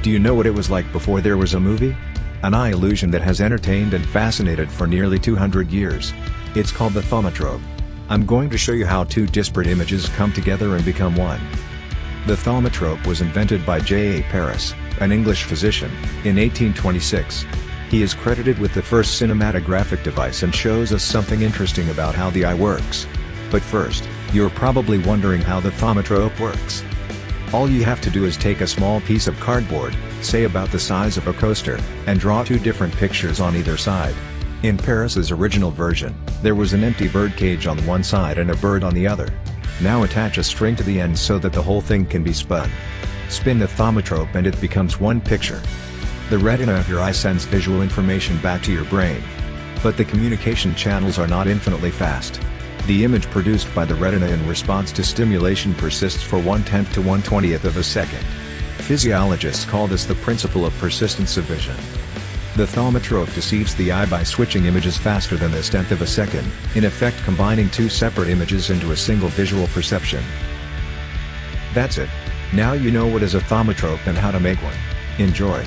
Do you know what it was like before there was a movie? An eye illusion that has entertained and fascinated for nearly 200 years. It's called the thaumatrope. I'm going to show you how two disparate images come together and become one. The thaumatrope was invented by J. A. Paris, an English physician, in 1826. He is credited with the first cinematographic device and shows us something interesting about how the eye works. But first, you're probably wondering how the thaumatrope works. All you have to do is take a small piece of cardboard, say about the size of a coaster, and draw two different pictures on either side. In Paris's original version, there was an empty bird cage on one side and a bird on the other. Now attach a string to the end so that the whole thing can be spun. Spin the thaumatrope and it becomes one picture. The retina of your eye sends visual information back to your brain. But the communication channels are not infinitely fast. The image produced by the retina in response to stimulation persists for 1/10 to 1/20th of a second. Physiologists call this the principle of persistence of vision. The thaumatrope deceives the eye by switching images faster than this 1/10 of a second, in effect combining two separate images into a single visual perception. That's it. Now you know what is a thaumatrope and how to make one. Enjoy!